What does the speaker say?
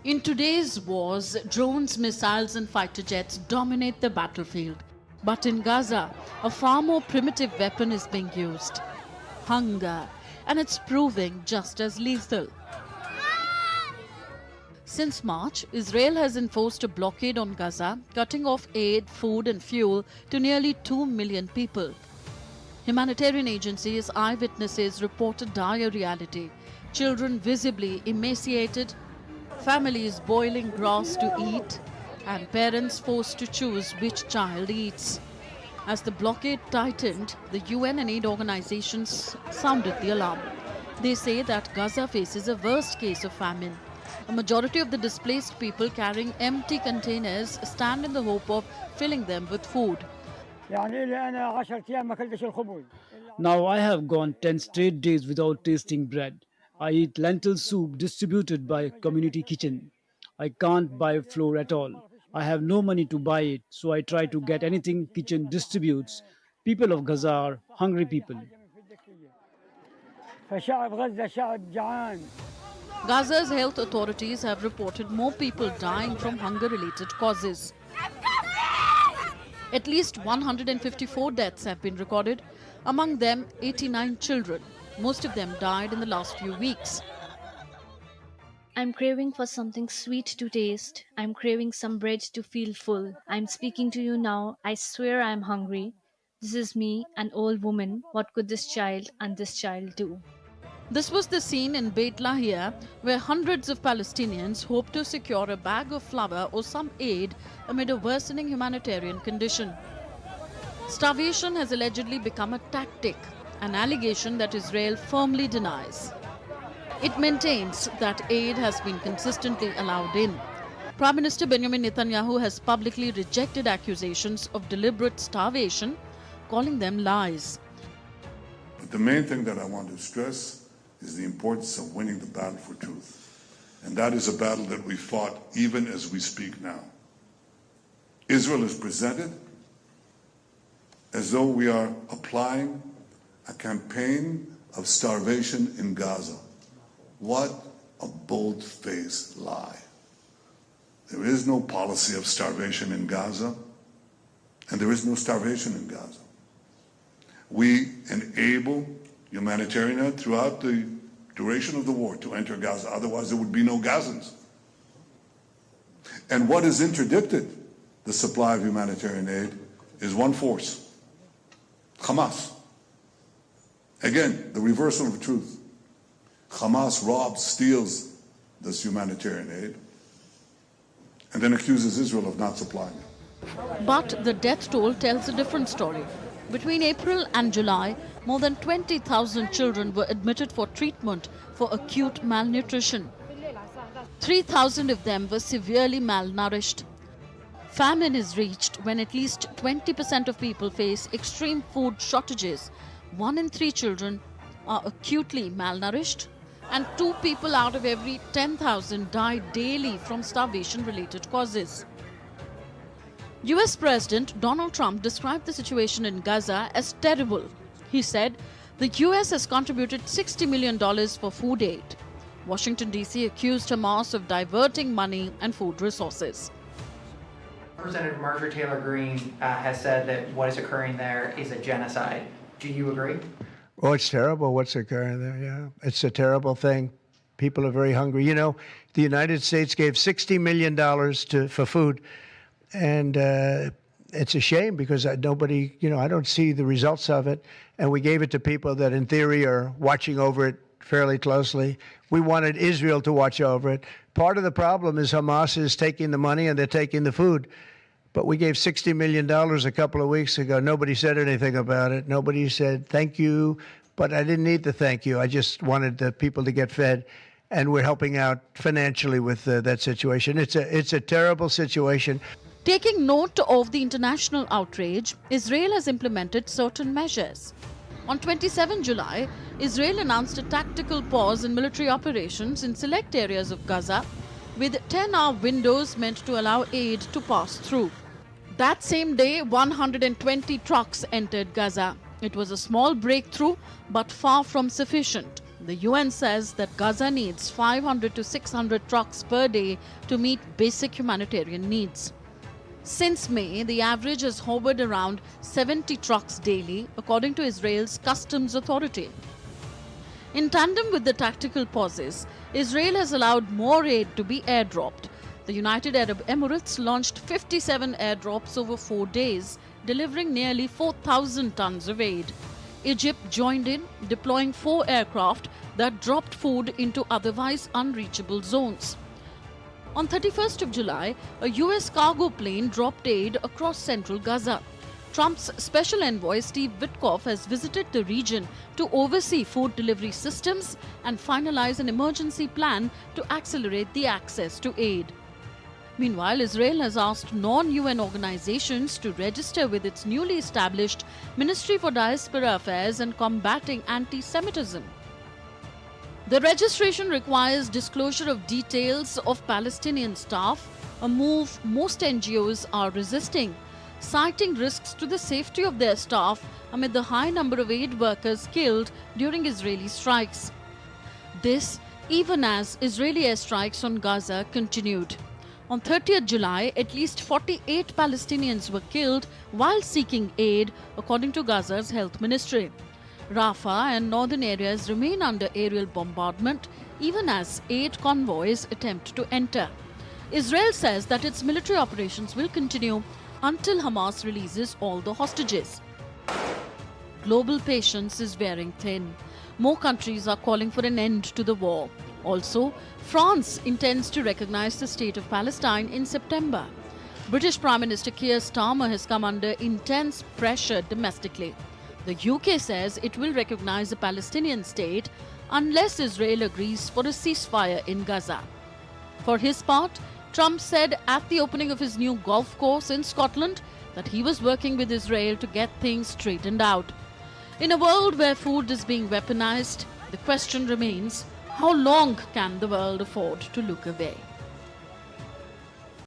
In today's wars, drones, missiles and fighter jets dominate the battlefield. But in Gaza, a far more primitive weapon is being used: hunger. And it's proving just as lethal. Since March, Israel has enforced a blockade on Gaza, cutting off aid, food and fuel to nearly 2 million people. Humanitarian agencies, eyewitnesses report a dire reality: children visibly emaciated, families boiling grass to eat, and parents forced to choose which child eats. As the blockade tightened, the UN and aid organizations sounded the alarm. They say that Gaza faces a worst case of famine. A majority of the displaced people carrying empty containers stand in the hope of filling them with food. Now I have gone 10 straight days without tasting bread. I eat lentil soup distributed by a community kitchen. I can't buy flour at all. I have no money to buy it, so I try to get anything kitchen distributes. People of Gaza are hungry people. Gaza's health authorities have reported more people dying from hunger-related causes. At least 154 deaths have been recorded, among them 89 children. Most of them died in the last few weeks. I'm craving for something sweet to taste. I'm craving some bread to feel full. I'm speaking to you now. I swear I'm hungry. This is me, an old woman. What could this child and this child do? This was the scene in Beit Lahia, where hundreds of Palestinians hope to secure a bag of flour or some aid amid a worsening humanitarian condition. Starvation has allegedly become a tactic, an allegation that Israel firmly denies. It maintains that aid has been consistently allowed in. Prime Minister Benjamin Netanyahu has publicly rejected accusations of deliberate starvation, calling them lies. But the main thing that I want to stress is the importance of winning the battle for truth. And that is a battle that we fought even as we speak now. Israel is presented as though we are applying a campaign of starvation in Gaza. What a bold-faced lie. There is no policy of starvation in Gaza, and there is no starvation in Gaza. We enable humanitarian aid throughout the duration of the war to enter Gaza. Otherwise, there would be no Gazans. And what has interdicted the supply of humanitarian aid is one force: Hamas. Again, the reversal of truth. Hamas robs, steals this humanitarian aid, and then accuses Israel of not supplying it. But the death toll tells a different story. Between April and July, more than 20,000 children were admitted for treatment for acute malnutrition. 3,000 of them were severely malnourished. Famine is reached when at least 20% of people face extreme food shortages. 1 in 3 children are acutely malnourished, and 2 people out of every 10,000 die daily from starvation-related causes. US President Donald Trump described the situation in Gaza as terrible. He said the US has contributed $60 million for food aid. Washington, D.C. accused Hamas of diverting money and food resources. Representative Marjorie Taylor Greene has said that what is occurring there is a genocide. Do you agree? Oh, it's terrible what's occurring there, yeah. It's a terrible thing. People are very hungry. You know, the United States gave $60 million for food, and it's a shame because nobody, I don't see the results of it. And we gave it to people that in theory are watching over it fairly closely. We wanted Israel to watch over it. Part of the problem is Hamas is taking the money and they're taking the food. But we gave $60 million a couple of weeks ago. Nobody said anything about it. Nobody said thank you. But I didn't need the thank you. I just wanted the people to get fed. And we're helping out financially with that situation. It's a terrible situation. Taking note of the international outrage, Israel has implemented certain measures. On 27 July, Israel announced a tactical pause in military operations in select areas of Gaza, with 10-hour windows meant to allow aid to pass through. That same day, 120 trucks entered Gaza. It was a small breakthrough, but far from sufficient. The UN says that Gaza needs 500 to 600 trucks per day to meet basic humanitarian needs. Since May, the average has hovered around 70 trucks daily, according to Israel's Customs Authority. In tandem with the tactical pauses, Israel has allowed more aid to be airdropped. The United Arab Emirates launched 57 airdrops over 4 days, delivering nearly 4,000 tons of aid. Egypt joined in, deploying 4 aircraft that dropped food into otherwise unreachable zones. On 31st of July, a US cargo plane dropped aid across central Gaza. Trump's special envoy Steve Witkoff has visited the region to oversee food delivery systems and finalize an emergency plan to accelerate the access to aid. Meanwhile, Israel has asked non-UN organizations to register with its newly established Ministry for Diaspora Affairs and Combating Anti-Semitism. The registration requires disclosure of details of Palestinian staff, a move most NGOs are resisting, citing risks to the safety of their staff amid the high number of aid workers killed during Israeli strikes. This, even as Israeli airstrikes on Gaza continued. On 30th July, at least 48 Palestinians were killed while seeking aid, according to Gaza's health ministry. Rafah and northern areas remain under aerial bombardment, even as aid convoys attempt to enter. Israel says that its military operations will continue until Hamas releases all the hostages. Global patience is wearing thin. More countries are calling for an end to the war. Also, France intends to recognize the state of Palestine in September. British Prime Minister Keir Starmer has come under intense pressure domestically. The UK says it will recognize a Palestinian state unless Israel agrees for a ceasefire in Gaza. For his part, Trump said at the opening of his new golf course in Scotland that he was working with Israel to get things straightened out. In a world where food is being weaponized, the question remains, how long can the world afford to look away?